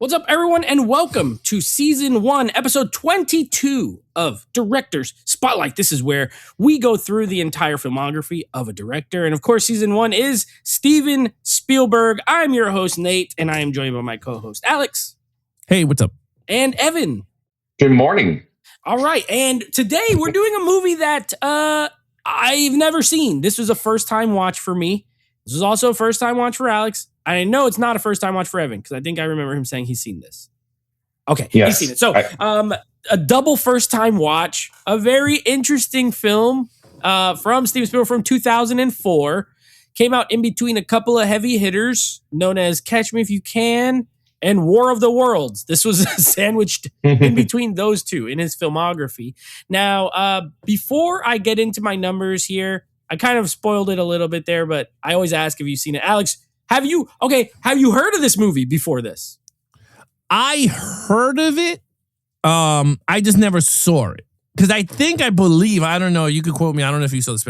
What's up, everyone, and welcome to Season 1, Episode 22 of Director's Spotlight. This is where we go through the entire filmography of a director. And of course, Season 1 is Steven Spielberg. I'm your host, Nate, and I am joined by my co-host, Alex. Hey, what's up? And Evan. Good morning. All right, and today we're doing a movie that I've never seen. This was a first-time watch for me. This was also a first-time watch for Alex. I know it's not a first-time watch for Evan, because I think I remember him saying he's seen this. Okay, yes, he's seen it. So, a double first-time watch, a very interesting film from Steven Spielberg from 2004. Came out in between a couple of heavy hitters known as Catch Me If You Can and War of the Worlds. This was sandwiched in between those two in his filmography. Now, before I get into my numbers here, I kind of spoiled it a little bit there, but I always ask if you've seen it. Alex, have you heard of this movie before this? I heard of it. I just never saw it. Because I believe, I don't know, you could quote me, I don't know if you saw this,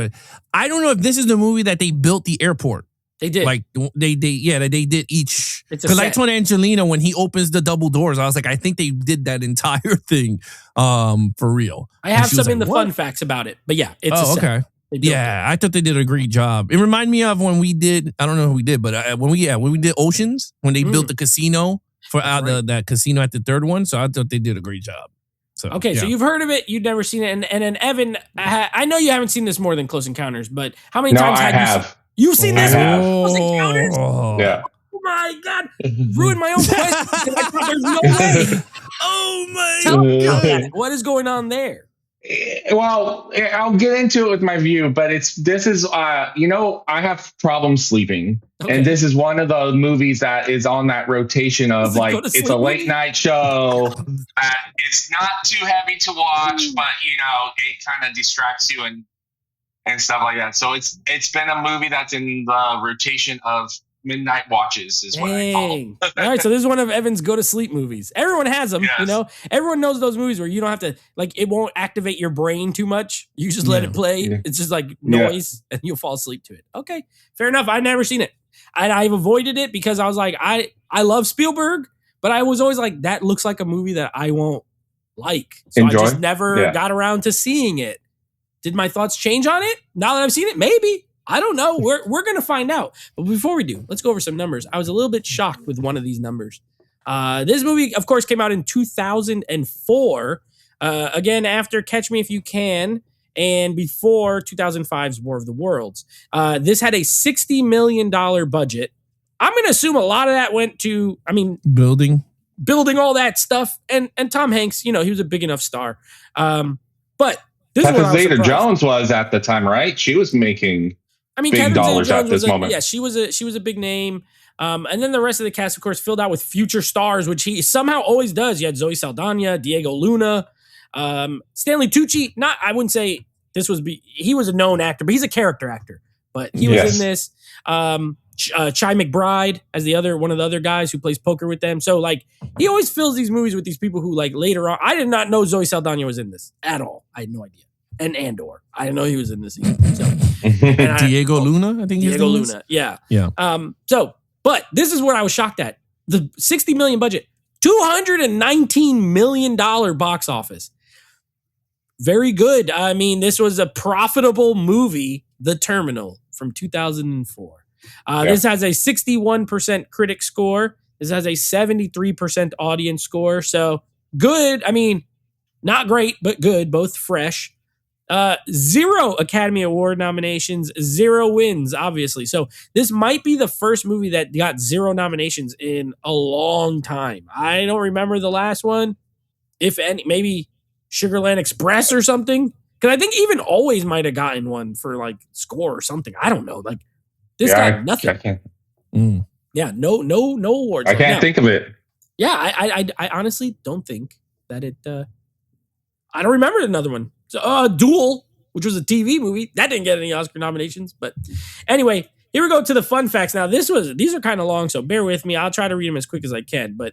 I don't know if this is the movie that they built the airport. They did. Like, they did each. Because I told Angelina when he opens the double doors, I was like, I think they did that entire thing for real. I have some in the fun facts about it, but yeah, it's a set. Okay. Yeah, I thought they did a great job. It reminded me of when we did, I don't know who we did, but when we did Oceans, when they built the casino for that casino at the third one. So I thought they did a great job. So okay, so you've heard of it, you've never seen it, and then Evan, I know you haven't seen this more than Close Encounters, but how many times have you seen? You've seen this Close Encounters? Yeah. Oh my God! Ruined my own question. I thought there's no way. Oh my God! What is going on there? Well, I'll get into it with my view, but I have problems sleeping. Okay. And this is one of the movies that is on that rotation of it's a late night show. It's not too heavy to watch, but it kind of distracts you and stuff like that. So it's been a movie that's in the rotation of midnight watches is what I call them. All right, so this is one of Evan's go to sleep movies. Everyone has them, Everyone knows those movies where you don't have to, it won't activate your brain too much. You just let it play. Yeah. It's just like noise and you'll fall asleep to it. Okay, fair enough. I've never seen it. And I've avoided it because I was like, I love Spielberg, but I was always like, that looks like a movie that I won't like. So I just never got around to seeing it. Did my thoughts change on it now that I've seen it? Maybe. I don't know. We're going to find out. But before we do, let's go over some numbers. I was a little bit shocked with one of these numbers. This movie, of course, came out in 2004. Again, after Catch Me If You Can and before 2005's War of the Worlds. This had a $60 million budget. I'm going to assume a lot of that went to, building all that stuff. And Tom Hanks, he was a big enough star. But this is what Zeta-Jones was at the time, right? She was making big dollars at this moment. Yeah, she was a big name. And then the rest of the cast, of course, filled out with future stars, which he somehow always does. You had Zoe Saldana, Diego Luna, Stanley Tucci. I wouldn't say he was a known actor, but he's a character actor. But he was in this. Chi McBride as one of the other guys who plays poker with them. So he always fills these movies with these people who later on. I did not know Zoe Saldana was in this at all. I had no idea. And Andor, I didn't know he was in this either. So, Diego Luna, I think. Diego Luna, yeah. But this is what I was shocked at: the $60 million budget, $219 million box office. Very good. This was a profitable movie, The Terminal from 2004. This has a 61% critic score. This has a 73% audience score. So good. Not great, but good. Both fresh. 0 Academy Award nominations, 0 wins, obviously. So this might be the first movie that got 0 nominations in a long time. I don't remember the last one. If any, maybe Sugarland Express or something. Because I think even Always might have gotten one for score or something. I don't know. This got nothing. Yeah, no awards. I can't think of it. Yeah, I honestly don't think that it. I don't remember another one. So, Duel, which was a TV movie, that didn't get any Oscar nominations. But anyway, here we go to the fun facts. Now, these are kind of long, so bear with me. I'll try to read them as quick as I can. But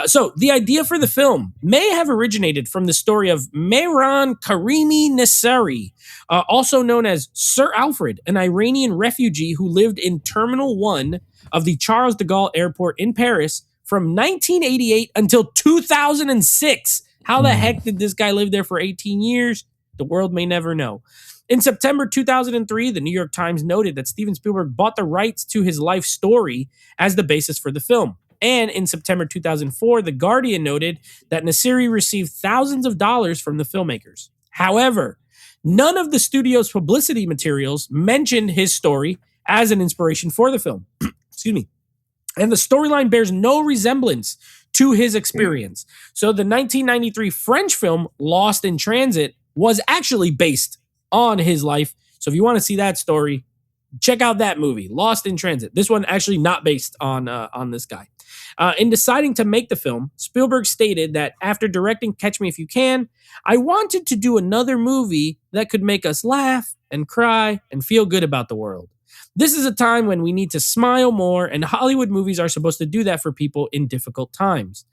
so the idea for the film may have originated from the story of Mehran Karimi Nasseri, also known as Sir Alfred, an Iranian refugee who lived in Terminal 1 of the Charles de Gaulle Airport in Paris from 1988 until 2006. How the heck did this guy live there for 18 years? The world may never know. In September 2003, the New York Times noted that Steven Spielberg bought the rights to his life story as the basis for the film. And in September 2004, The Guardian noted that Nassiri received thousands of dollars from the filmmakers. However, none of the studio's publicity materials mentioned his story as an inspiration for the film. Excuse me. And the storyline bears no resemblance to his experience. So the 1993 French film Lost in Transit was actually based on his life. So if you want to see that story, check out that movie, Lost in Transit. This one actually not based on this guy. In deciding to make the film, Spielberg stated that after directing Catch Me If You Can, I wanted to do another movie that could make us laugh and cry and feel good about the world. This is a time when we need to smile more, and Hollywood movies are supposed to do that for people in difficult times.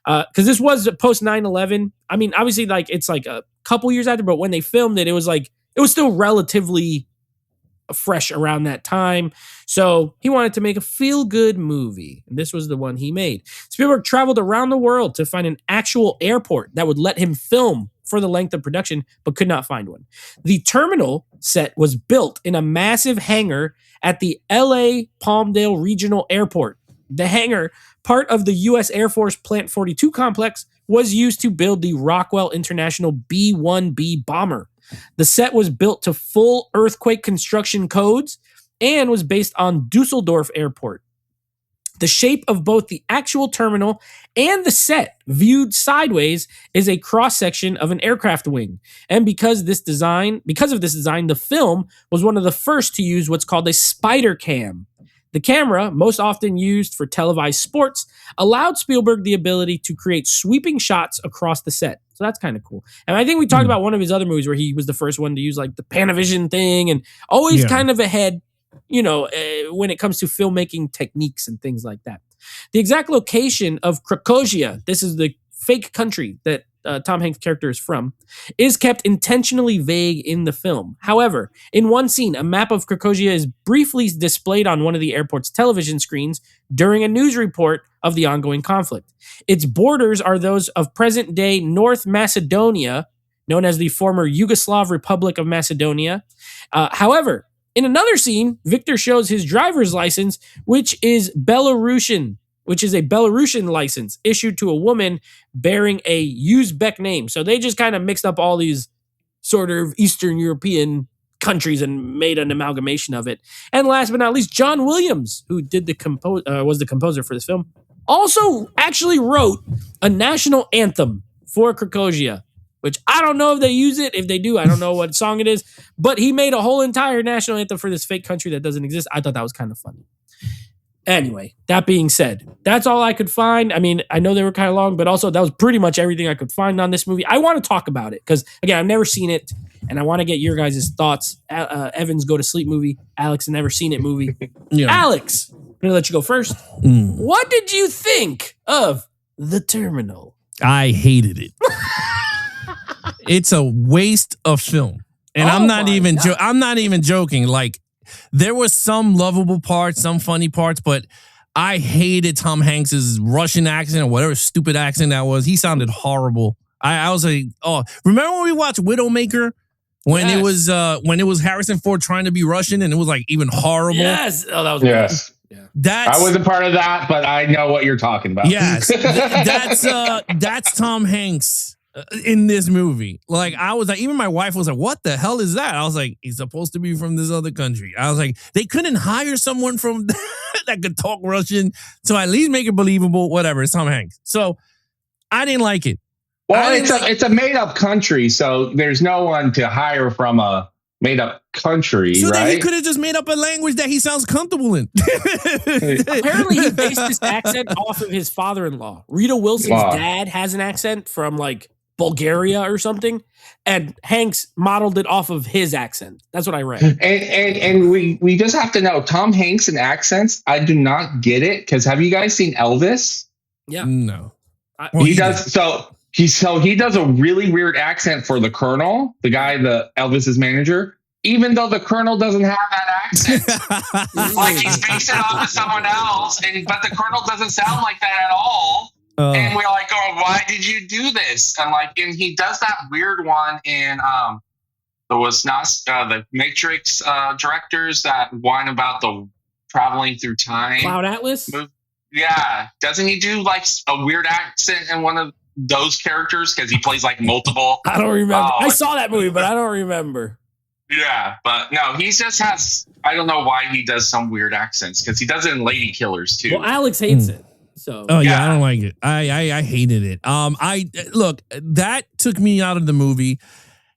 Because this was post 9/11. I mean, obviously, like it's like a couple years after, but when they filmed it, it was still relatively fresh around that time. So he wanted to make a feel-good movie. And this was the one he made. Spielberg traveled around the world to find an actual airport that would let him film for the length of production, but could not find one. The terminal set was built in a massive hangar at the LA Palmdale Regional Airport. The hangar, part of the U.S. Air Force Plant 42 complex, was used to build the Rockwell International B-1B bomber. The set was built to full earthquake construction codes and was based on Dusseldorf Airport. The shape of both the actual terminal and the set, viewed sideways, is a cross-section of an aircraft wing. And because of this design, the film was one of the first to use what's called a spider cam. The camera, most often used for televised sports, allowed Spielberg the ability to create sweeping shots across the set. So that's kind of cool. And I think we talked about one of his other movies where he was the first one to use like the Panavision thing and always kind of ahead, when it comes to filmmaking techniques and things like that. The exact location of Cracovia, this is the fake country that Tom Hanks' character is from, is kept intentionally vague in the film. However, in one scene, a map of Cracovia is briefly displayed on one of the airport's television screens during a news report of the ongoing conflict. Its borders are those of present-day North Macedonia, known as the former Yugoslav Republic of Macedonia. However, in another scene, Victor shows his driver's license, which is a Belarusian license issued to a woman bearing a Uzbek name. So they just kind of mixed up all these sort of Eastern European countries and made an amalgamation of it. And last but not least, John Williams, who did was the composer for this film, also actually wrote a national anthem for Cracovia, which I don't know if they use it. If they do, I don't know what song it is. But he made a whole entire national anthem for this fake country that doesn't exist. I thought that was kind of funny. Anyway, that being said, that's all I could find. I mean, I know they were kind of long, but also that was pretty much everything I could find on this movie. I want to talk about it because, again, I've never seen it, and I want to get your guys' thoughts. Evan's Go to Sleep movie, Alex, never seen it movie. Yeah. Alex, I'm going to let you go first. What did you think of The Terminal? I hated it. It's a waste of film. And I'm not even joking. Like, there was some lovable parts, some funny parts, but I hated Tom Hanks's Russian accent or whatever stupid accent that was. He sounded horrible. I was like, remember when we watched Widowmaker? When it was Harrison Ford trying to be Russian and it was like even horrible. Yes. Oh, that was yes. Yeah. I wasn't part of that, but I know what you're talking about. Yes. That's Tom Hanks in this movie. Like, I was like, even my wife was like, what the hell is that? I was like, he's supposed to be from this other country. I was like, they couldn't hire someone from that could talk Russian to at least make it believable. Whatever, it's Tom Hanks. So I didn't like it. Well, it's a made up country, so there's no one to hire from a made up country, so right? Then he could have just made up a language that he sounds comfortable in. Apparently, he based his accent off of his father-in-law. Rita Wilson's dad has an accent from like Bulgaria or something, and Hanks modeled it off of his accent. That's what I read. And we just have to know Tom Hanks and accents. I do not get it because have you guys seen Elvis? Yeah, no. He does so. He does a really weird accent for the Colonel, the guy, the Elvis's manager. even though the Colonel doesn't have that accent. Like he's based it off of someone else, but the Colonel doesn't sound like that at all. And we're like, oh, why did you do this? And he does that weird one in the Matrix directors, that one about the traveling through time. Cloud Atlas? Yeah. Doesn't he do like a weird accent in one of those characters? Because he plays like multiple. I don't remember. I saw that movie, but I don't remember. Yeah, but no, he just has, I don't know why he does some weird accents, because he does it in Lady Killers too. Well, Alex hates it. So I don't like it. I hated it. Look, that took me out of the movie.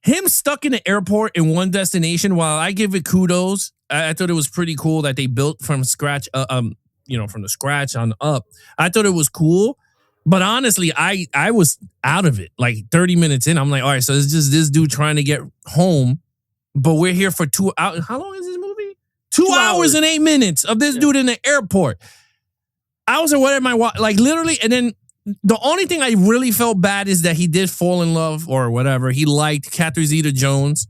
Him stuck in the airport in one destination, while I give it kudos, I thought it was pretty cool that they built from scratch, from the scratch on up. I thought it was cool, but honestly, I was out of it. Like 30 minutes in, I'm like, all right, so it's just this dude trying to get home, but we're here for 2 hours. How long is this movie? 2 hours and 8 minutes of this dude in the airport. I was like, what am I like? Literally, and then the only thing I really felt bad is that he did fall in love or whatever. He liked Catherine Zeta-Jones,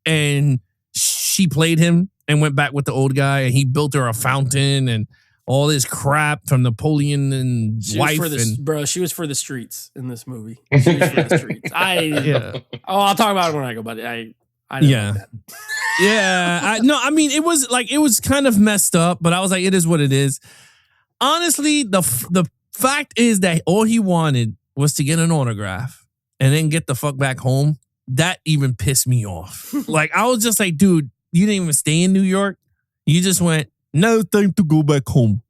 and she played him and went back with the old guy, and he built her a fountain and all this crap from Napoleon and wife. She was for the streets in this movie. She was for the streets. I'll talk about it when I go, but I don't know that. Yeah. It was kind of messed up, but I was like, it is what it is. Honestly, the fact is that all he wanted was to get an autograph and then get the fuck back home. That even pissed me off. Like, I was just like, dude, you didn't even stay in New York. You just went, no, time to go back home.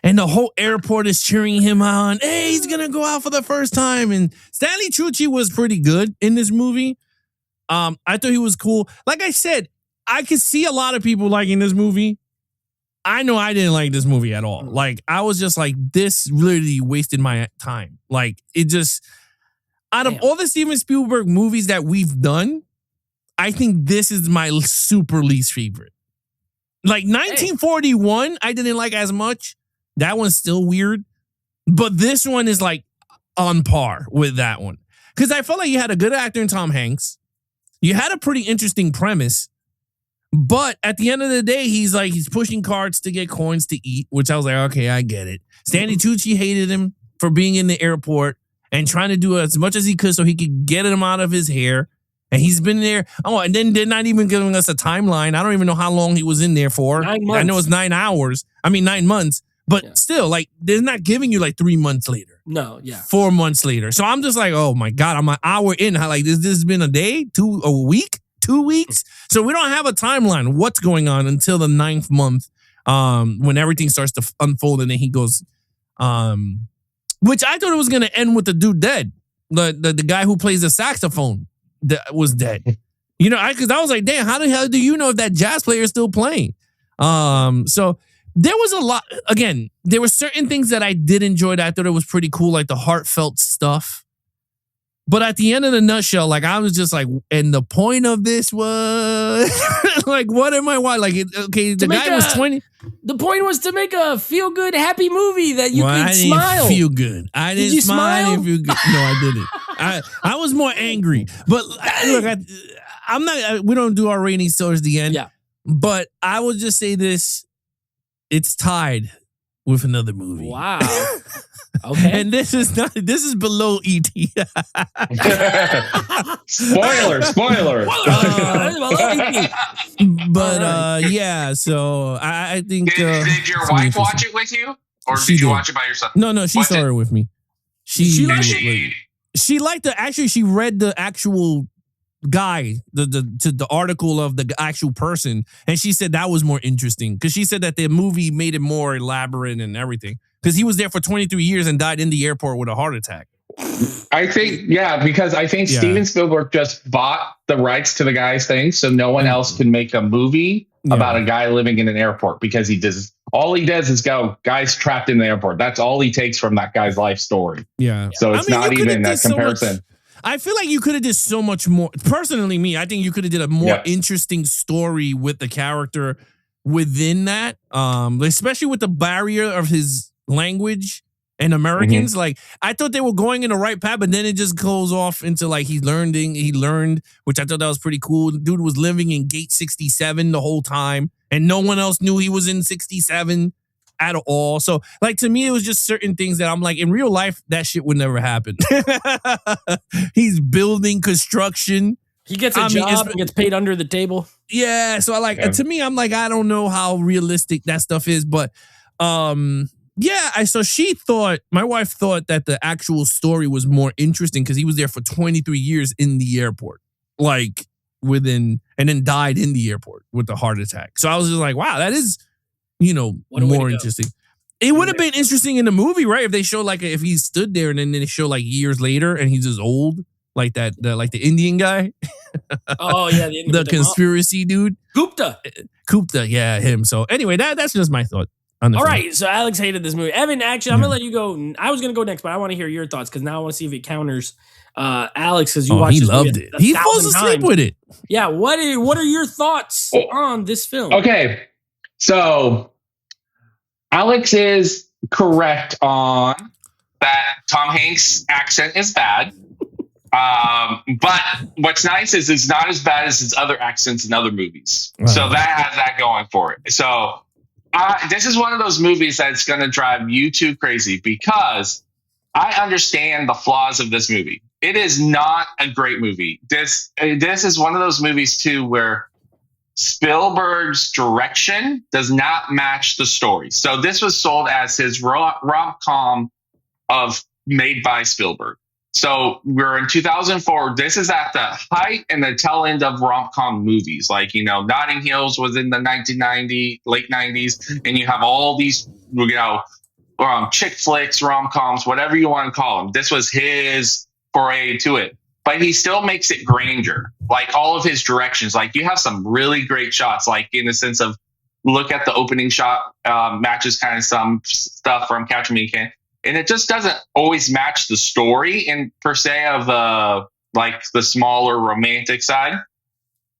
And the whole airport is cheering him on. Hey, he's going to go out for the first time. And Stanley Tucci was pretty good in this movie. I thought he was cool. Like I said, I could see a lot of people liking this movie. I know I didn't like this movie at all. Like, I was just like, this literally wasted my time. Like, it just, out of all the Steven Spielberg movies that we've done, I think this is my super least favorite. Like, 1941, I didn't like as much. That one's still weird. But this one is like on par with that one. Because I felt like you had a good actor in Tom Hanks. You had a pretty interesting premise. But at the end of the day, he's pushing carts to get coins to eat, which I was like, okay, I get it. Stanley Tucci hated him for being in the airport and trying to do as much as he could so he could get him out of his hair. And he's been there. Oh, and then they're not even giving us a timeline. I don't even know how long he was in there for. 9 months. I know it's 9 months. But still, like, they're not giving you like 3 months later. No, yeah. 4 months later. So I'm just like, oh my God, I'm an hour in. How, like, this has been a day? A week? 2 weeks? So we don't have a timeline. What's going on until the 9th month, when everything starts to unfold, and then he goes, which I thought it was going to end with the dude dead. The guy who plays the saxophone that was dead. Because I was like, damn, how the hell do you know if that jazz player is still playing? So there was a lot. Again, there were certain things that I did enjoy that I thought it was pretty cool, like the heartfelt stuff. But at the end of the nutshell, like, I was just like, and the point of this was like, what am I watching? Like, okay, the guy was 20. The point was to make a feel-good, happy movie that you could smile. I didn't feel good. I didn't smile. I didn't feel good. No, I didn't. I was more angry. But look, I'm not. We don't do our ratings towards the end. Yeah. But I will just say this: it's tied with another movie. Wow. Okay. And this is below E.T. Spoiler. But yeah, so I think. Did your wife watch it with you, or did you watch it by yourself? No, she saw it with me. She liked the. Actually, she read the actual guy, the article of the actual person, and she said that was more interesting because she said that the movie made it more elaborate and everything. Because he was there for 23 years and died in the airport with a heart attack. I think, because I think Steven Spielberg just bought the rights to the guy's thing, so no one else can make a movie about a guy living in an airport, because all he does is go, guys trapped in the airport. That's all he takes from that guy's life story. Yeah. So it's not even that comparison. I feel like you could have did so much more. Personally, I think you could have did a more interesting story with the character within that, especially with the barrier of his language and Americans. Like, I thought they were going in the right path, but then it just goes off into like he learned, which I thought that was pretty cool. The dude was living in Gate 67 the whole time, and no one else knew he was in 67 at all. So, like, to me, it was just certain things that I'm like, in real life, that shit would never happen. He's building construction. He gets a job and gets paid under the table. Yeah. So to me, I'm like, I don't know how realistic that stuff is, but so my wife thought that the actual story was more interesting because he was there for 23 years in the airport, like and then died in the airport with a heart attack. So I was just like, wow, that is, more interesting. It would have been interesting in the movie, right? If they show like if he stood there and then they show like years later and he's just old, like that, the Indian guy. Oh yeah, the conspiracy dude, Gupta, yeah, him. So anyway, that's just my thought. All right, so Alex hated this movie. Evan, actually, I'm gonna let you go. I was gonna go next, but I want to hear your thoughts because now I want to see if it counters Alex because you watched. He loved it. He falls asleep with it. Yeah. What are your thoughts on this film? Okay, so Alex is correct on that. Tom Hanks' accent is bad. But what's nice is it's not as bad as his other accents in other movies. Wow. So that has that going for it. So this is one of those movies that's going to drive you two crazy because I understand the flaws of this movie. It is not a great movie. This is one of those movies too where Spielberg's direction does not match the story. So this was sold as his rom-com made by Spielberg. So we're in 2004. This is at the height and the tail end of rom-com movies. Like, Notting Hills was in the late 90s. And you have all these, chick flicks, rom-coms, whatever you want to call them. This was his foray to it. But he still makes it grandeur. Like all of his directions. Like you have some really great shots, like in the sense of look at the opening shot, matches kind of some stuff from Catch Me If You Can. And it just doesn't always match the story in per se of the smaller romantic side.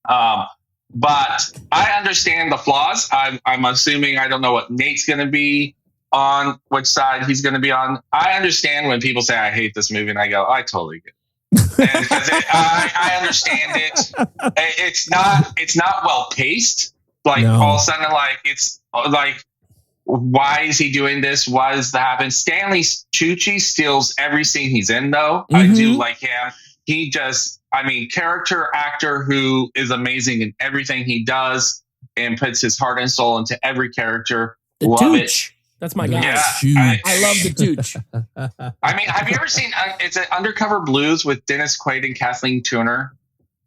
But I understand the flaws. I'm assuming I don't know what Nate's going to be on, which side he's going to be on. I understand when people say I hate this movie, and I go, I totally get it. Because I understand it. It's not well paced. Like all of a sudden, like it's like. Why is he doing this? Why does that happen? Stanley Tucci steals every scene he's in, though. Mm-hmm. I do like him. He just, character actor who is amazing in everything he does and puts his heart and soul into every character. Love Tooch. It. That's my guy. Yeah, I love the Tooch. Have you ever seen? It's an Undercover Blues with Dennis Quaid and Kathleen Turner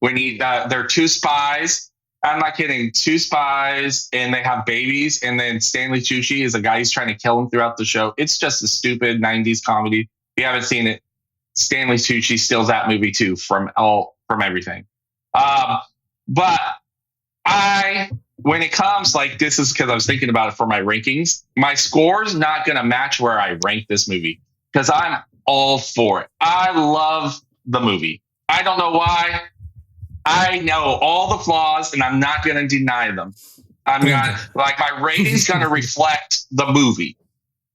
when they're two spies. I'm not kidding. Two spies and they have babies. And then Stanley Tucci is a guy who's trying to kill him throughout the show. It's just a stupid 90s comedy. If you haven't seen it, Stanley Tucci steals that movie too from everything. But when it comes like this is because I was thinking about it for my rankings, my score's not going to match where I rank this movie because I'm all for it. I love the movie. I don't know why. I know all the flaws, and I'm not going to deny them. My rating's going to reflect the movie.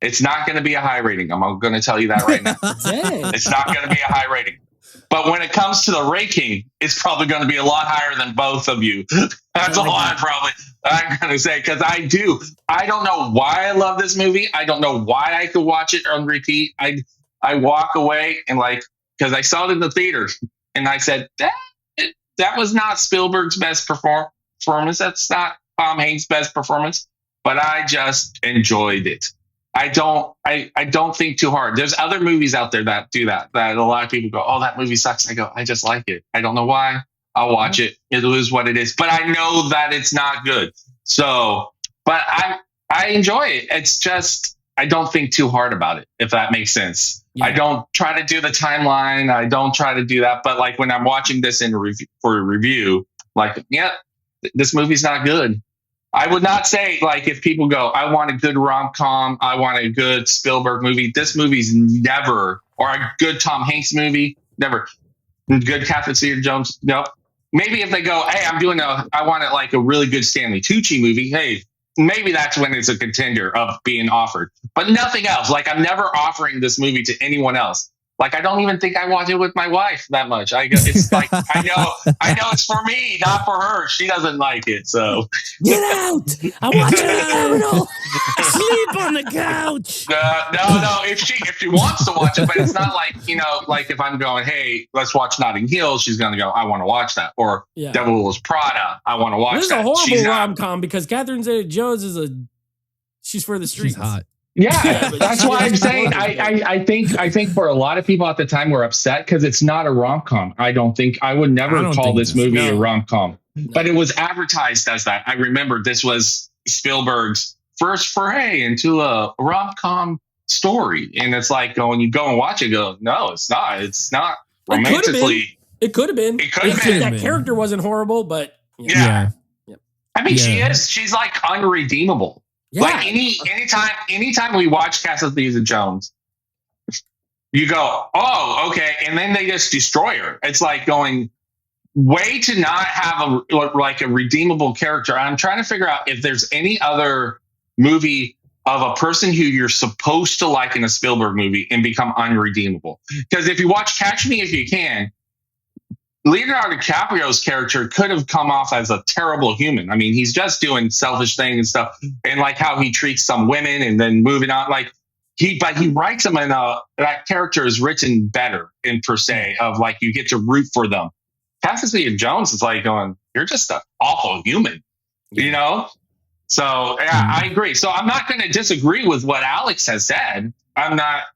It's not going to be a high rating. I'm going to tell you that right now. It's not going to be a high rating. But when it comes to the ranking, it's probably going to be a lot higher than both of you. That's all I'm going to say because I do. I don't know why I love this movie. I don't know why I could watch it on repeat. I walk away and because I saw it in the theaters, and I said that was not Spielberg's best performance. That's not Tom Hanks' best performance, but I just enjoyed it. I don't think too hard. There's other movies out there that do that a lot of people go, oh, that movie sucks. I go, I just like it. I don't know why. I'll watch it. It is what it is. But I know that it's not good. So, but I enjoy it. It's just, I don't think too hard about it, if that makes sense. Yeah. I don't try to do the timeline. I don't try to do that. But when I'm watching this for a review, this movie's not good. I would not say if people go, I want a good rom-com, I want a good Spielberg movie. This movie's never, or a good Tom Hanks movie, never. Good Catherine Zeta-Jones, nope. Maybe if they go, hey, I want a really good Stanley Tucci movie. Hey, maybe that's when it's a contender of being offered, but nothing else. Like, I'm never offering this movie to anyone else. Like, I don't even think I watch it with my wife that much. It's like, I know it's for me, not for her. She doesn't like it, so get out. I'm watching the terminal. Sleep on the couch. No. If she wants to watch it, but it's not like, like if I'm going, hey, let's watch Notting Hill, she's gonna go, I want to watch that, or Devil Wears Prada, I want to watch that. This is a horrible rom-com because Catherine Zeta-Jones she's for the streets. She's hot. Yeah, that's why I'm saying I think for a lot of people at the time were upset because it's not a rom-com. I would never call this movie a rom-com, but it was advertised as that. I remember this was Spielberg's first foray into a rom-com story, and it's like when you go and watch it, go, no, it's not. It's not romantically. It could have been. That character wasn't horrible, but yeah. I mean, she's like unredeemable. Yeah. Like anytime we watch Castle of Thieves and Jones, you go, oh, okay, and then they just destroy her. It's like going way to not have a redeemable character. I'm trying to figure out if there's any other movie of a person who you're supposed to like in a Spielberg movie and become unredeemable. Because if you watch Catch Me If You Can, Leonardo DiCaprio's character could have come off as a terrible human. I mean, he's just doing selfish things and stuff, and like how he treats some women and then moving on. Like he writes them in that character is written better in per se of like you get to root for them. Cassidy Jones is like going, you're just an awful human, So I agree. So I'm not going to disagree with what Alex has said.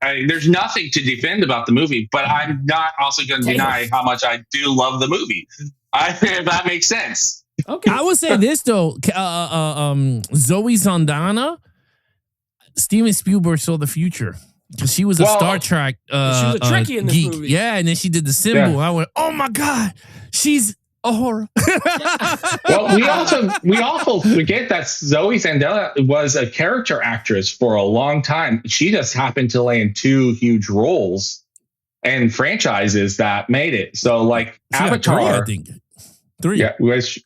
There's nothing to defend about the movie, but I'm not also going to deny how much I do love the movie. If that makes sense. Okay. I would say this though, Zoe Saldana, Steven Spielberg saw the future because she was a Star Trek she was a Trekkie in this geek. Movie. Yeah, and then she did the symbol. Yeah. I went, oh my God, she's a horror. Well, we also forget that Zoe Saldana was a character actress for a long time. She just happened to land 2 huge roles and franchises that made it. So like she Avatar, 3, I think 3. Yeah,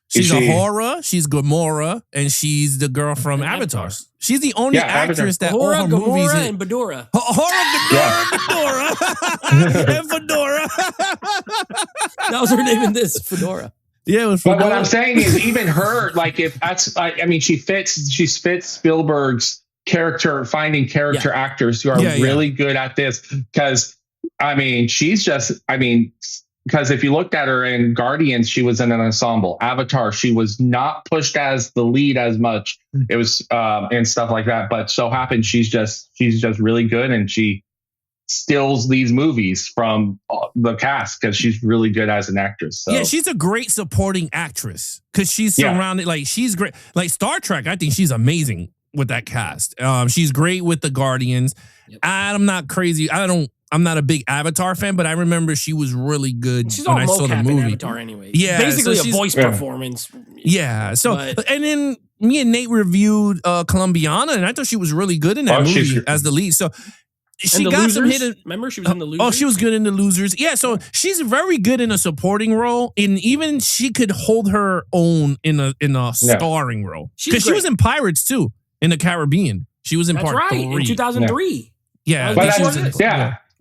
she's a horror. She's Gamora, and she's the girl from Avatar. She's the only actress that all her movies and Bedora. Horror, Bedora, and Fedora. That was her name in this, Fedora. Yeah, but what I'm saying is, even her, like, if that's, I mean, she fits Spielberg's finding character actors who are really good at this. Because, I mean, because if you looked at her in Guardians, she was in an ensemble. Avatar, she was not pushed as the lead as much. It was and stuff like that. But so happens she's just really good, and she steals these movies from the cast because she's really good as an actress. So. Yeah, she's a great supporting actress because she's surrounded. Like she's great. Like Star Trek, I think she's amazing with that cast. She's great with the Guardians. Yep. I'm not crazy. I'm not a big Avatar fan, but I remember she was really good when I saw the movie. Avatar anyway. Yeah, basically a voice performance. Yeah. So and then me and Nate reviewed Colombiana, and I thought she was really good in that movie as the lead. So she got Losers? some hidden. Remember, she was in the Losers. Oh, she was good in the Losers. Yeah, so she's very good in a supporting role, and even she could hold her own in a starring role because she was in Pirates too in the Caribbean. She was in part 3 in 2003. Yeah,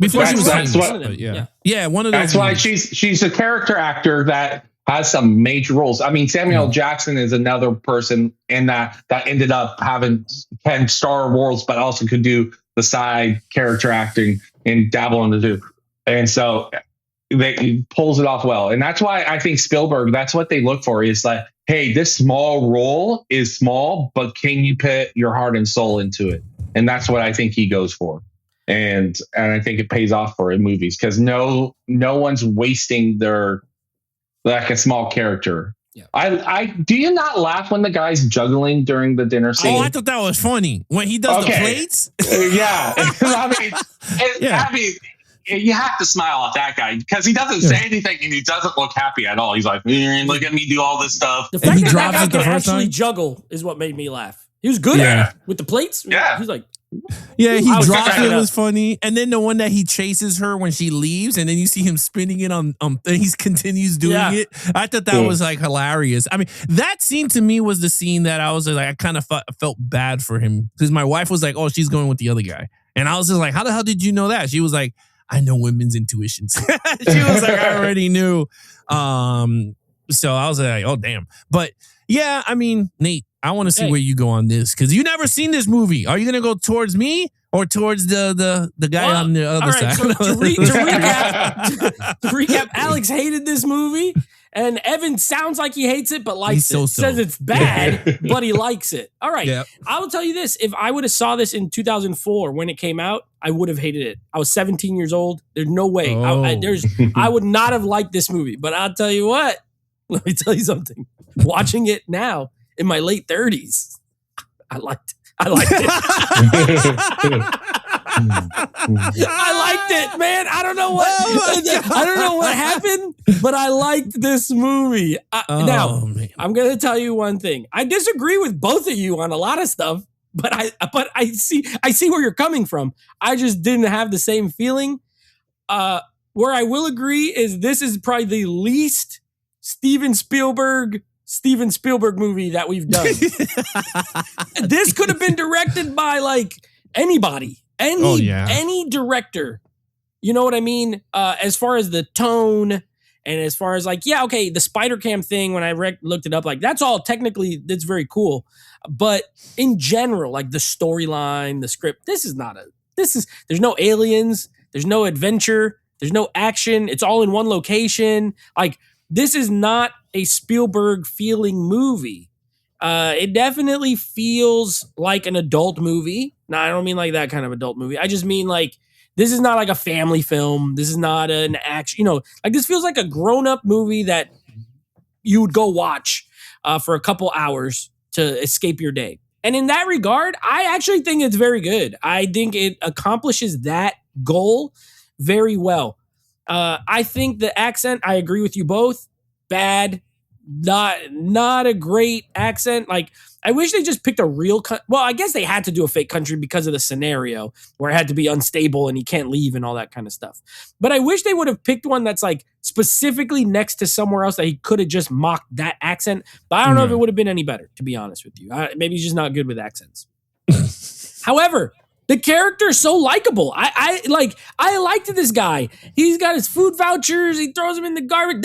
before she was famous. One of those. That's why she's a character actor that has some major roles. I mean, Samuel Jackson is another person in that ended up having 10 Star Wars, but also could do the side character acting and dabble in the two. And so he pulls it off well. And that's why I think Spielberg, that's what they look for, is like, hey, this small role is small, but can you put your heart and soul into it? And that's what I think he goes for. And I think it pays off for in movies because no one's wasting their like a small character. Yeah. I do you not laugh when the guy's juggling during the dinner scene? Oh, I thought that was funny when he does the plates. Yeah, I mean, you have to smile at that guy because he doesn't say anything and he doesn't look happy at all. He's like, look at me do all this stuff. The fact that guy can actually juggle is what made me laugh. He was good at it with the plates. Yeah, he's like, Yeah, he drops it was funny. And then the one that he chases her when she leaves, and then you see him spinning it on and he continues doing it. I thought that was like hilarious. I mean, that scene to me was the scene that I was like, I kind of felt bad for him because my wife was like, oh, she's going with the other guy. And I was just like, how the hell did you know that? She was like, I know women's intuitions. She was like, I already knew. So I was like, oh, damn. But yeah, I mean, Nate, I want to see where you go on this because you never seen this movie. Are you going to go towards me or towards the guy on the other side? So to recap, Alex hated this movie, and Evan sounds like he hates it but likes it. Says it's bad, but he likes it. All right, I will tell you this: if I would have saw this in 2004 when it came out, I would have hated it. I was 17 years old. There's no way. I would not have liked this movie. But I'll tell you what. Let me tell you something. Watching it now. In my late 30s, I liked it. I liked it, man. I don't know what happened, but I liked this movie. Now, I'm going to tell you one thing. I disagree with both of you on a lot of stuff, but I see where you're coming from. I just didn't have the same feeling. Where I will agree is this is probably the least Steven Spielberg movie that we've done. This could have been directed by like anybody, any director. You know what I mean? As far as the tone and as far as like, the spider cam thing, when I looked it up, like that's all technically, that's very cool. But in general, like the storyline, the script, there's no aliens, there's no adventure, there's no action. It's all in one location. Like, this is not a Spielberg feeling movie. It definitely feels like an adult movie. No, I don't mean like that kind of adult movie. I just mean like, this is not like a family film. This is not an action, like this feels like a grown-up movie that you would go watch for a couple hours to escape your day. And in that regard, I actually think it's very good. I think it accomplishes that goal very well. I think the accent, I agree with you both. Bad, not a great accent. Like, I wish they just picked a real well, I guess they had to do a fake country because of the scenario where it had to be unstable and he can't leave and all that kind of stuff. But I wish they would have picked one that's like specifically next to somewhere else that he could have just mocked that accent. But I don't know if it would have been any better, to be honest with you. Maybe he's just not good with accents. However, the character is so likable. I liked this guy. He's got his food vouchers. He throws them in the garbage.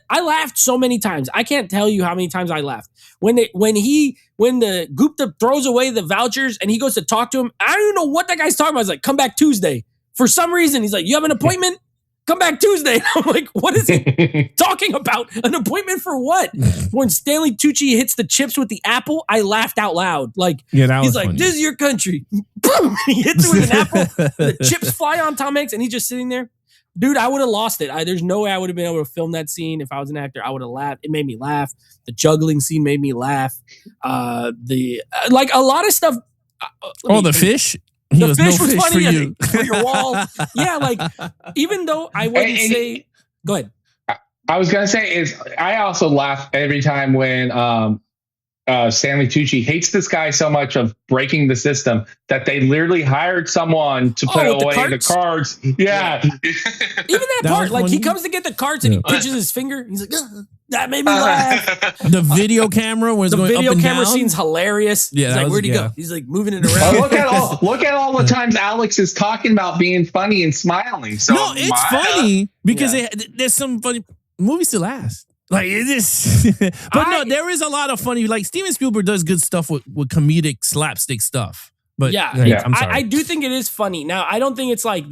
I laughed so many times. I can't tell you how many times I laughed when the Gupta throws away the vouchers and he goes to talk to him. I don't even know what that guy's talking about. He's like, come back Tuesday. For some reason, he's like, you have an appointment? Come back Tuesday. I'm like, what is he talking about? An appointment for what? When Stanley Tucci hits the chips with the apple, I laughed out loud. Like, he's like, funny. This is your country. Boom! He hits it with an apple. The chips fly on Tom Hanks, and he's just sitting there. Dude, I would have lost it. There's no way I would have been able to film that scene if I was an actor. I would have laughed. It made me laugh. The juggling scene made me laugh. Like a lot of stuff. The fish. The fish was funny for your wall. Yeah, like, even though I wouldn't say... Go ahead. I was going to say, I also laugh every time when Stanley Tucci hates this guy so much of breaking the system that they literally hired someone to put away the cards. Yeah. Even that part, like, he comes to get the cards and he pinches his finger. He's like, that made me laugh. The video camera was going up and down. The video camera scene's hilarious. Yeah, he's like, where'd he go? He's like moving it around. Look at all the times Alex is talking about being funny and smiling. So no, it's funny because there's some funny movies to last. Like it is, but there is a lot of funny. Like Steven Spielberg does good stuff with comedic slapstick stuff. But I'm sorry. I do think it is funny. Now I don't think it's like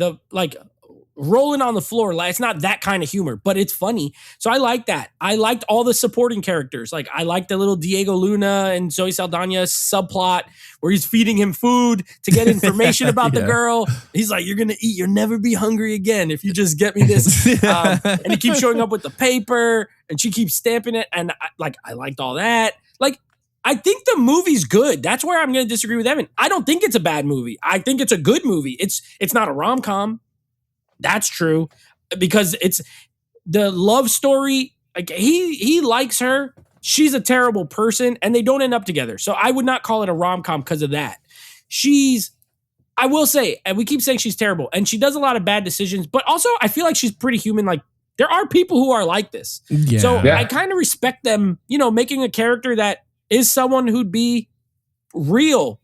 rolling on the floor. It's not that kind of humor, but it's funny. So I like that. I liked all the supporting characters. Like I liked the little Diego Luna and Zoe Saldana subplot where he's feeding him food to get information about the girl. He's like, you're going to eat. You'll never be hungry again if you just get me this. And he keeps showing up with the paper and she keeps stamping it. And I liked all that. Like, I think the movie's good. That's where I'm going to disagree with Evan. I don't think it's a bad movie. I think it's a good movie. It's not a rom-com. That's true, because it's the love story. Like he likes her. She's a terrible person, and they don't end up together. So I would not call it a rom-com because of that. She's I will say, and we keep saying she's terrible, and she does a lot of bad decisions, but also I feel like she's pretty human. Like, there are people who are like this. Yeah. So I kind of respect them, making a character that is someone who'd be real,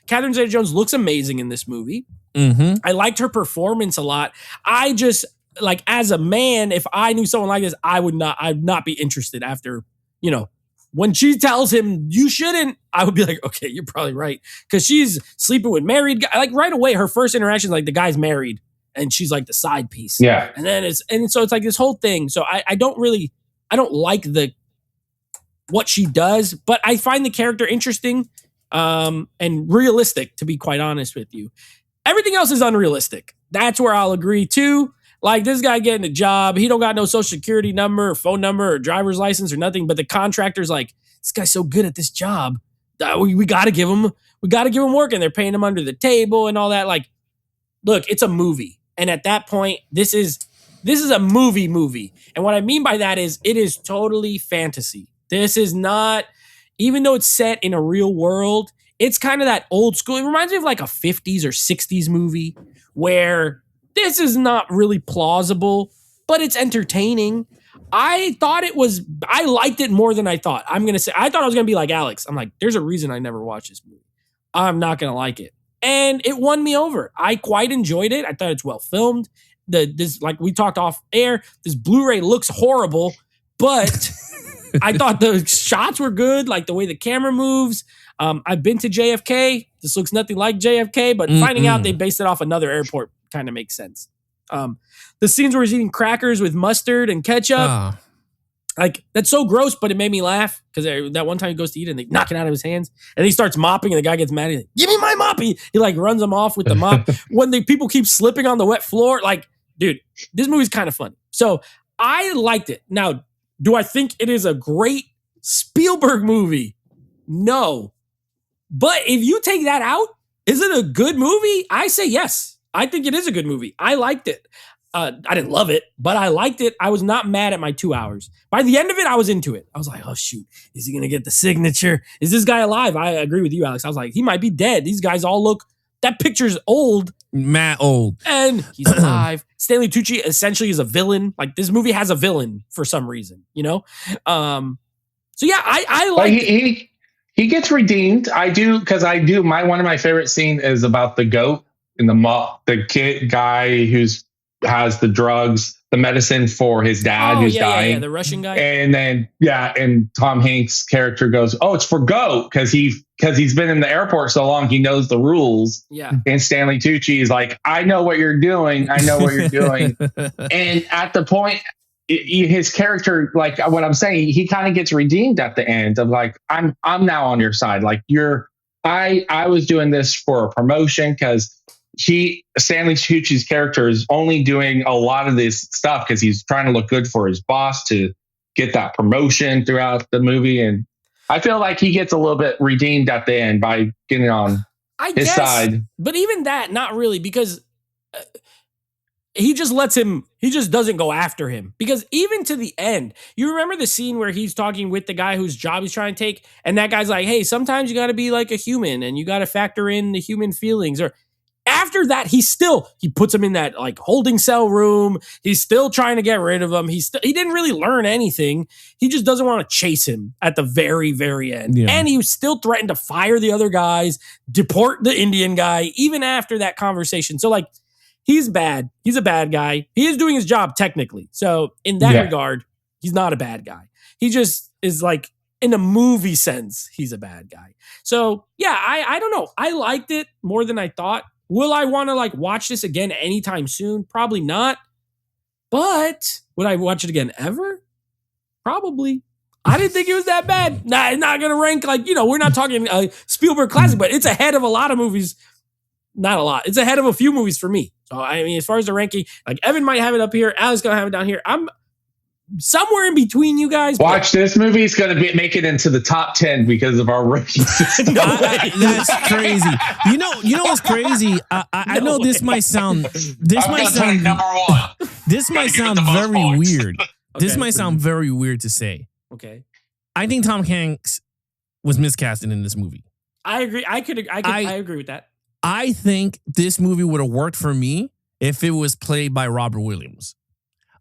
Catherine Zeta-Jones looks amazing in this movie. Mm-hmm. I liked her performance a lot. I just, like, as a man, if I knew someone like this, I'd not be interested after, when she tells him you shouldn't, I would be like, okay, you're probably right. Because she's sleeping with married guys. Like, right away, her first interaction is like the guy's married and she's like the side piece. Yeah. And so it's like this whole thing. So I don't like what she does, but I find the character interesting and realistic, to be quite honest with you. Everything else is unrealistic. That's where I'll agree too. Like, this guy getting a job, he don't got no social security number or phone number or driver's license or nothing, but the contractor's like, this guy's so good at this job. We got to give him work, and they're paying him under the table and all that. Like, look, it's a movie. And at that point, this is a movie. And what I mean by that is it is totally fantasy. This is not, even though it's set in a real world, it's kind of that old school. It reminds me of like a 50s or 60s movie where this is not really plausible, but it's entertaining. I liked it more than I thought. I thought I was going to be like Alex. I'm like, there's a reason I never watched this movie. I'm not going to like it. And it won me over. I quite enjoyed it. I thought it's well filmed. This, like we talked off air, this Blu-ray looks horrible, but I thought the shots were good, like the way the camera moves. I've been to JFK. This looks nothing like JFK, but finding out they based it off another airport kind of makes sense. The scenes where he's eating crackers with mustard and ketchup, like, that's so gross, but it made me laugh because that one time he goes to eat it and they knock it out of his hands and he starts mopping and the guy gets mad. He's like, give me my mop. He like runs him off with the mop. When the people keep slipping on the wet floor, like, dude, this movie's kind of funny. So I liked it. Now, do I think it is a great Spielberg movie? No. But if you take that out, is it a good movie? I say yes. I think it is a good movie. I liked it. I didn't love it, but I liked it. I was not mad at my 2 hours. By the end of it, I was into it. I was like, oh, shoot. Is he going to get the signature? Is this guy alive? I agree with you, Alex. I was like, he might be dead. These guys all look, that picture's old. Matt old. And he's alive. Stanley Tucci essentially is a villain. Like, this movie has a villain for some reason, So yeah, I like it. He gets redeemed. I do, because one of my favorite scenes is about the goat and the kid guy who's has the drugs, the medicine for his dad who's dying. Yeah, the Russian guy. And then, and Tom Hanks' character goes, oh, it's for goat, because he's been in the airport so long, he knows the rules. Yeah. And Stanley Tucci is like, I know what you're doing. And at the point, his character, like what I'm saying, he kind of gets redeemed at the end of like, I'm now on your side. Like, I was doing this for a promotion because Stanley Tucci's character is only doing a lot of this stuff because he's trying to look good for his boss to get that promotion throughout the movie. And I feel like he gets a little bit redeemed at the end by getting on his side. But even that, not really, because he just doesn't go after him. Because even to the end, you remember the scene where he's talking with the guy whose job he's trying to take, and that guy's like, hey, sometimes you got to be like a human and you got to factor in the human feelings. Or after that, he puts him in that like holding cell room. He's still trying to get rid of him. He didn't really learn anything. He just doesn't want to chase him at the very, very end. Yeah. And he was still threatened to fire the other guys, deport the Indian guy, even after that conversation. So like, he's bad. He's a bad guy. He is doing his job technically. So in that regard, he's not a bad guy. He just is like, in a movie sense, he's a bad guy. So yeah, I don't know. I liked it more than I thought. Will I want to like watch this again anytime soon? Probably not. But would I watch it again ever? Probably. I didn't think it was that bad. Nah, it's not going to rank like, we're not talking a Spielberg classic, but it's ahead of a lot of movies. Not a lot. It's ahead of a few movies for me. So, I mean, as far as the ranking, like Evan might have it up here. Alex going to have it down here. I'm somewhere in between you guys. Watch, this movie is going to make it into the top 10 because of our rankings. That's crazy. You know what's crazy? I know this might sound number one. This might sound very weird. This might sound very weird to say. Okay. I think Tom Hanks was miscasted in this movie. I agree. I agree with that. I think this movie would have worked for me if it was played by Robert Williams.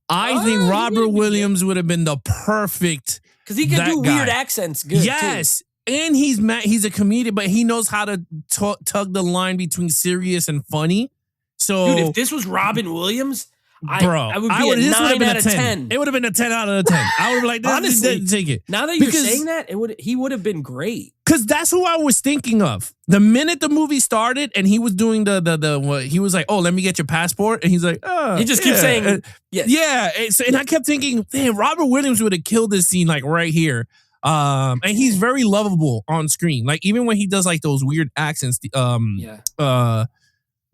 I think Robert Williams would have been the perfect, because he can do weird accents good. Yes. Too. And he's a comedian, but he knows how to tug the line between serious and funny. So, dude, if this was Robin Williams, I would be a 9 out of 10. It would have been a 10 out of 10. I would have like, honestly, take it. Now that you're saying that, he would have been great. Because that's who I was thinking of. The minute the movie started and he was doing he was like, oh, let me get your passport. And he's like, oh. He just keeps saying, yes. Yeah. And I kept thinking, damn, Robert Williams would have killed this scene like right here. And he's very lovable on screen. Like even when he does like those weird accents,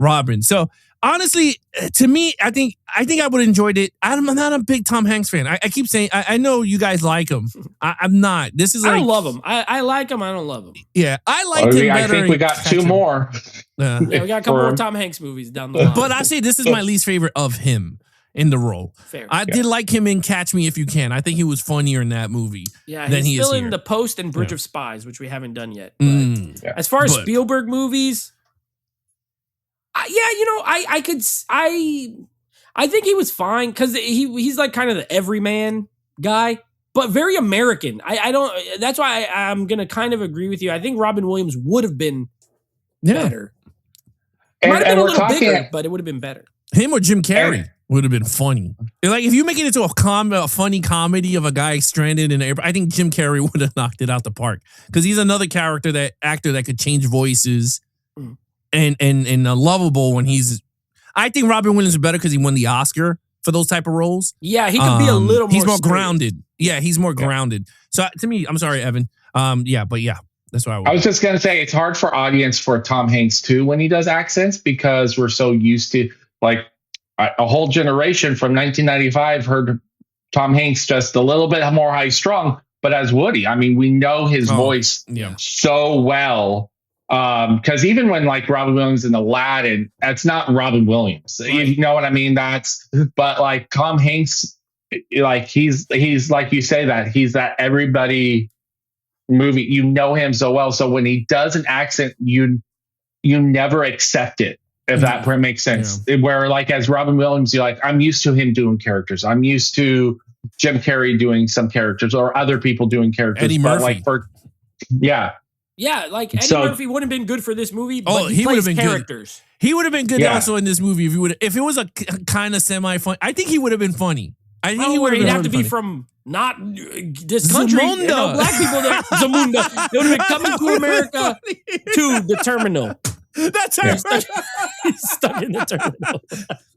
Robin. So honestly, to me, I think I would have enjoyed it. I'm not a big Tom Hanks fan. I keep saying, I know you guys like him. I'm not. This is I don't love him. I like him. I don't love him. Yeah, I liked him better. I think we got 2 more. Yeah, we got a couple more Tom Hanks movies down the line. But I say this is my least favorite of him in the role. Fair. I did like him in Catch Me If You Can. I think he was funnier in that movie. Yeah, than he's he still is in here. The Post and Bridge of Spies, which we haven't done yet. But as far as Spielberg movies, I think he was fine because he's like kind of the everyman guy, but very American. I don't. That's why I'm gonna kind of agree with you. I think Robin Williams would have been better. Might have been a little bigger, but it would have been better. Him or Jim Carrey would have been funny. Like if you make it into a funny comedy of a guy stranded in an airport, I think Jim Carrey would have knocked it out the park because he's another actor that could change voices and lovable when he's. I think Robin Williams is better because he won the Oscar for those type of roles. Yeah, he could be a little more. He's more grounded. Yeah, he's more grounded. So to me, I'm sorry, Evan. That's what I was just gonna say it's hard for audience for Tom Hanks too when he does accents because we're so used to like a whole generation from 1995 heard Tom Hanks just a little bit more high strung, but as Woody, I mean, we know his voice so well. Because even when like Robin Williams in Aladdin, that's not Robin Williams. Right. You know what I mean? But like Tom Hanks, like he's like you say that he's that everybody movie. You know him so well, so when he does an accent, you never accept it. If that makes sense. Yeah. Where like as Robin Williams, you're like, I'm used to him doing characters. I'm used to Jim Carrey doing some characters or other people doing characters. Eddie Murphy. Yeah, like Eddie Murphy wouldn't have been good for this movie, but he would have been characters. Good. He would have been good also in this movie if it was a kind of semi-fun. I think he would have been funny. I think he'd have to be from not this country. Zamunda. Black people there. Zamunda. They would have been coming to America to the terminal. That's right. He's stuck in the terminal.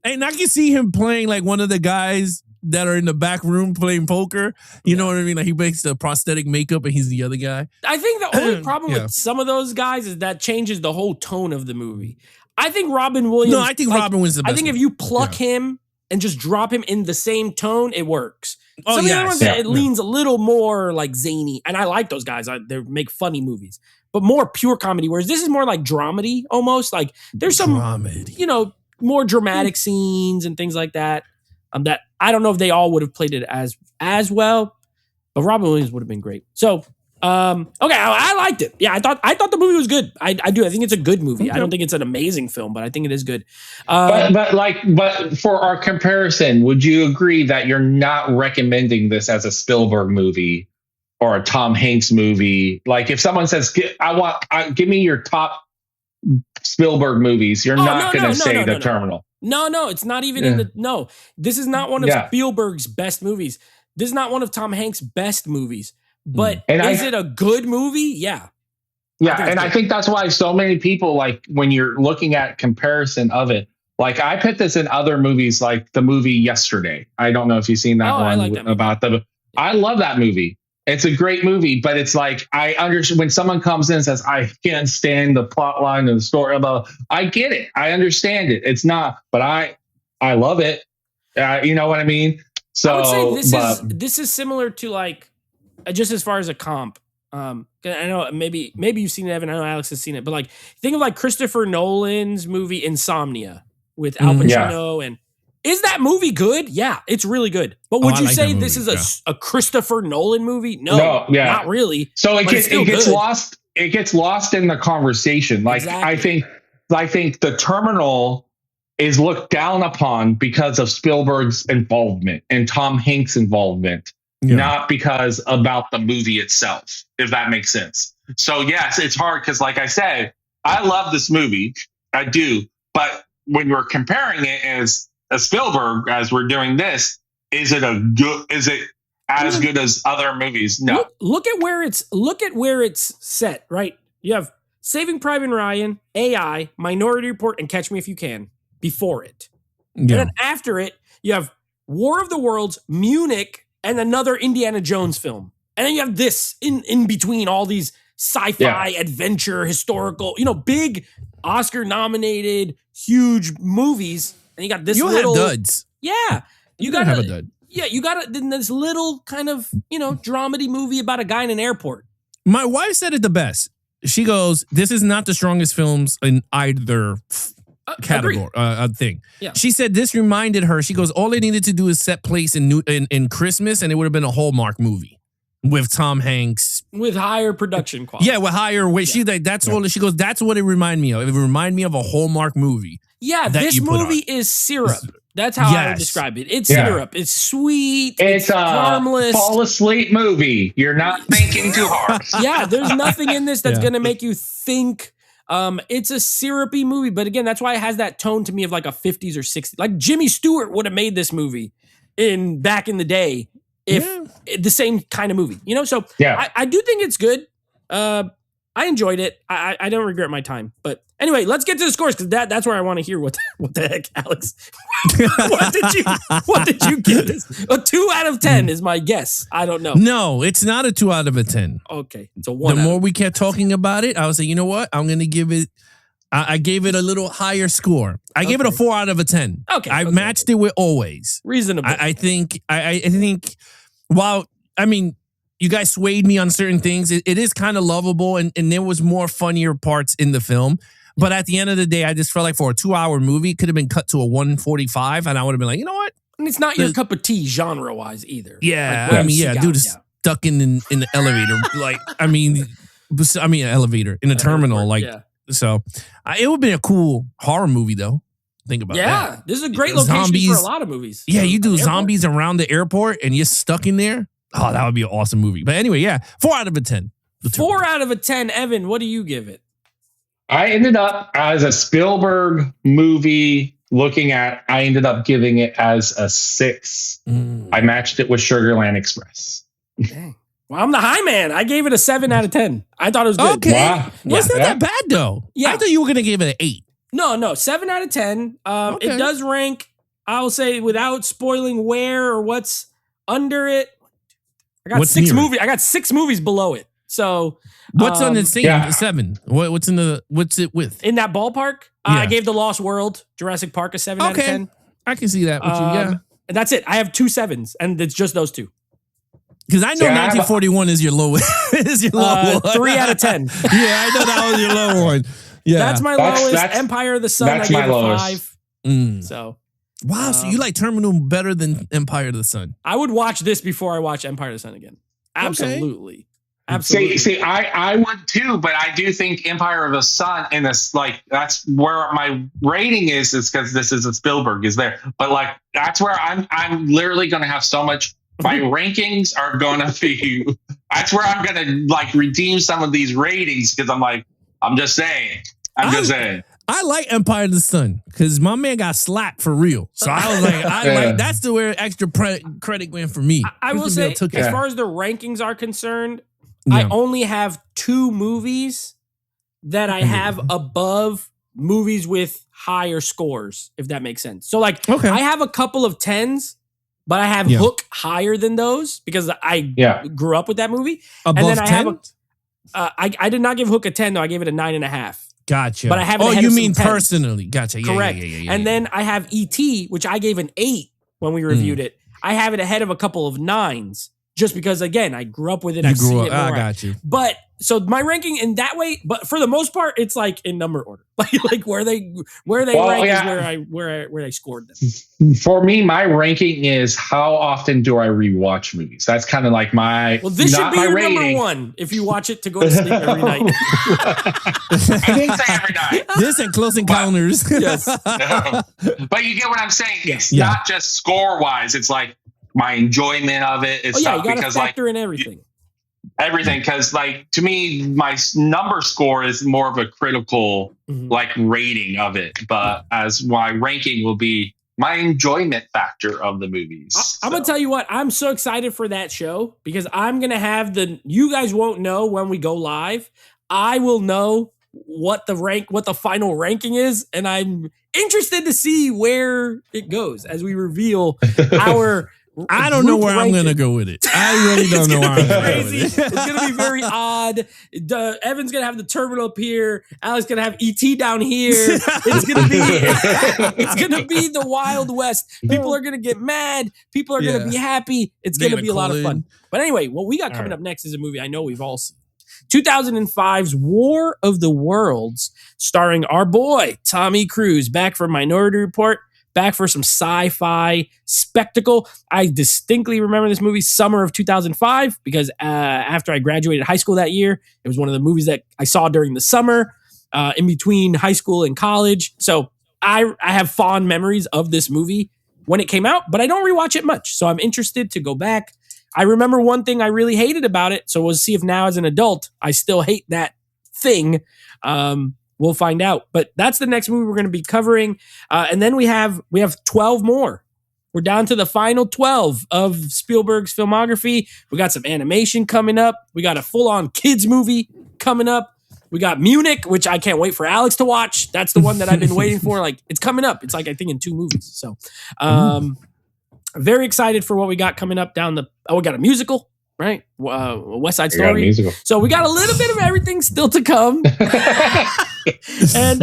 And I can see him playing like one of the guys that are in the back room playing poker. You know what I mean? Like he makes the prosthetic makeup and he's the other guy. I think the only problem with some of those guys is that changes the whole tone of the movie. I think Robin Williams. No, I think Robin Williams is the best. I think if you pluck him and just drop him in the same tone, it works. Some of the other ones, it leans a little more like zany. And I like those guys. They make funny movies. But more pure comedy, whereas this is more like dramedy almost. Like there's some, more dramatic scenes and things like that. That I don't know if they all would have played it as well, but Robin Williams would have been great. So, I liked it. Yeah, I thought the movie was good. I do. I think it's a good movie. I don't think it's an amazing film, but I think it is good. But for our comparison, would you agree that you're not recommending this as a Spielberg movie or a Tom Hanks movie? Like if someone says, give me your top Spielberg movies, you're not going to say The Terminal. No, it's not even in the. No, this is not one of Spielberg's best movies. This is not one of Tom Hanks' best movies. But is it a good movie? Yeah. Yeah, I think that's why so many people, like, when you're looking at comparison of it, like, I put this in other movies, like the movie Yesterday. I don't know if you've seen that one. I like that movie. I love that movie. It's a great movie, but it's like, I understand when someone comes in and says, I can't stand the plot line of the story. I get it. I understand it. It's not, but I love it. You know what I mean? So I would say this is similar to like, just as far as a comp. I know maybe you've seen it, Evan. I know Alex has seen it, but like, think of like Christopher Nolan's movie Insomnia with Al Pacino and. Is that movie good? Yeah, it's really good. But would you say this is a Christopher Nolan movie? No, not really. So it gets lost. It gets lost in the conversation. Like I think, I think The Terminal is looked down upon because of Spielberg's involvement and Tom Hanks' involvement, not because about the movie itself, if that makes sense. So yes, it's hard because, like I said, I love this movie. I do. But when we're comparing it as a Spielberg, as we're doing this, is it as good as other movies? No. Look at where it's set, right? You have Saving Private Ryan, AI, Minority Report, and Catch Me If You Can before it. Yeah. And then after it, you have War of the Worlds, Munich, and another Indiana Jones film. And then you have this in between all these sci-fi, adventure, historical, big Oscar-nominated, huge movies. And you got this little... have duds. Yeah. You gotta have a dud. Yeah, you got this little kind of, dramedy movie about a guy in an airport. My wife said it the best. She goes, this is not the strongest films in either category thing. Yeah. She said this reminded her, she goes, all they needed to do is set place in Christmas and it would have been a Hallmark movie with Tom Hanks. With higher production quality. Yeah, with higher weight. Yeah. She's like, she goes, that's what it reminded me of. It reminded me of a Hallmark movie. Yeah, this movie is syrup. That's how I would describe it. It's syrup. It's sweet. It's harmless. Fall asleep movie. You're not thinking too hard. Yeah, there's nothing in this that's going to make you think. It's a syrupy movie. But again, that's why it has that tone to me of like a 50s or 60s. Like Jimmy Stewart would have made this movie back in the day if the same kind of movie. So I do think it's good. I enjoyed it. I don't regret my time. But anyway, let's get to the scores because that's where I want to hear what the heck, Alex. What did you give this? A 2 out of 10 is my guess. I don't know. No, it's not a 2 out of a 10. Okay, it's a 1. The more we kept talking about it, I was like, you know what? I'm gonna give it. I gave it a little higher score. I gave it a 4 out of a 10. Okay, I matched it with Always. Reasonable. I think. I think. While you guys swayed me on certain things. It is kind of lovable, and there was more funnier parts in the film. But at the end of the day, I just felt like for a 2-hour movie, it could have been cut to a 1:45, and I would have been like, you know what? And it's not your cup of tea genre-wise either. Yeah, dude is stuck in the elevator. Elevator in a terminal. So it would be a cool horror movie, though. Think about that. Yeah, this is a great location for a lot of movies. Yeah, you do zombies around the airport, and you're stuck in there. Oh, that would be an awesome movie. But anyway, 4 out of a 10. 4 out of a 10. Evan, what do you give it? I ended up as a Spielberg movie I ended up giving it as a 6. I matched it with Sugarland Express. Dang. Well, I'm the high man. I gave it a 7 out of 10. I thought it was good. Okay. Wow. Well, it's not that bad, though. Yeah. I thought you were going to give it an 8. No, 7 out of 10. It does rank, I'll say, without spoiling where or what's under it. I got 6 movies. I got 6 movies below it. So what's on the same 7? What's it with? In that ballpark? I gave The Lost World, Jurassic Park, a 7 out of 10. I can see that with you. Yeah. And that's it. I have 2 7s, and it's just those 2. Because I know 1941 is your low. Is your low one. 3 out of 10. Yeah, I know that was your low one. Yeah, that's my lowest. Empire of the Sun. That's I gave my it 5. So. Wow, so you like Terminal better than Empire of the Sun? I would watch this before I watch Empire of the Sun again. Absolutely. Okay. Absolutely. See, I would too, but I do think Empire of the Sun in this, that's where my rating is because this is a Spielberg is there. But that's where I'm literally going to have so much. My rankings are going to be. That's where I'm going to redeem some of these ratings because I'm just saying. I like Empire of the Sun because my man got slapped for real. So I was like, that's the where extra credit went for me. I will say, as far as the rankings are concerned, I only have 2 movies that I have above movies with higher scores, if that makes sense. So I have a couple of 10s, but I have Hook higher than those because I grew up with that movie. Above and then I 10? Have I did not give Hook a 10 though. I gave it a 9.5. Gotcha. But I have. Oh, you mean personally? Gotcha. Yeah, correct. Yeah, and then I have E.T., which I gave an 8 when we reviewed it. I have it ahead of a couple of 9s just because, again, I grew up with it. I've seen it more. I got you. But So my ranking in that way, but for the most part, it's like in number order, like where they rank is where I scored them. For me, my ranking is how often do I rewatch movies? That's kind of like my. Well, this should be your number one if you watch it to go to sleep every night. I didn't say every night. This and Close Encounters. Yes, but you get what I'm saying. It's not just score wise. It's like my enjoyment of it. It's you got to factor in everything. Everything, because like to me, my number score is more of a critical like rating of it, but as my ranking will be my enjoyment factor of the movies. I'm gonna tell you what, I'm so excited for that show because I'm gonna have you guys won't know when we go live. I will know what the final ranking is, and I'm interested to see where it goes as we reveal our. I don't know where I'm going to go with it. I really don't know where I'm going to go with it. It's going to be very odd. Evan's going to have the terminal up here. Alex going to have ET down here. It's going to be the Wild West. People are going to get mad. People are going to be happy. It's going to be a lot of fun. But anyway, what we got coming up next is a movie I know we've all seen. 2005's War of the Worlds, starring our boy, Tommy Cruise, back from Minority Report. Back for some sci-fi spectacle. I distinctly remember this movie summer of 2005 because after I graduated high school that year, it was one of the movies that I saw during the summer in between high school and college. So I have fond memories of this movie when it came out, but I don't rewatch it much. So I'm interested to go back. I remember one thing I really hated about it. So we'll see if now as an adult, I still hate that thing. We'll find out. But that's the next movie we're going to be covering. And then we have 12 more. We're down to the final 12 of Spielberg's filmography. We got some animation coming up. We got a full-on kids movie coming up. We got Munich, which I can't wait for Alex to watch. That's the one that I've been waiting for. Like, it's coming up. It's like, I think, in 2 movies. So, very excited for what we got coming up we got a musical. Right? West Side Story. So we got a little bit of everything still to come. And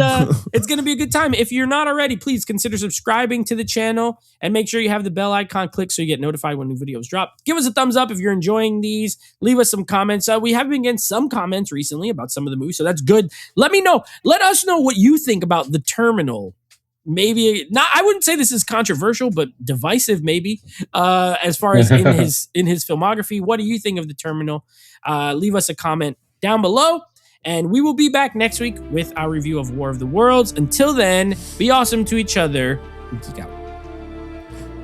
it's going to be a good time. If you're not already, please consider subscribing to the channel and make sure you have the bell icon clicked so you get notified when new videos drop. Give us a thumbs up if you're enjoying these. Leave us some comments. We have been getting some comments recently about some of the movies, so that's good. Let me know. Let us know what you think about The Terminal. Maybe not. I wouldn't say this is controversial, but divisive, maybe. As far as in his filmography, what do you think of The Terminal? Leave us a comment down below, and we will be back next week with our review of War of the Worlds. Until then, be awesome to each other and geek out.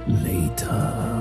Later.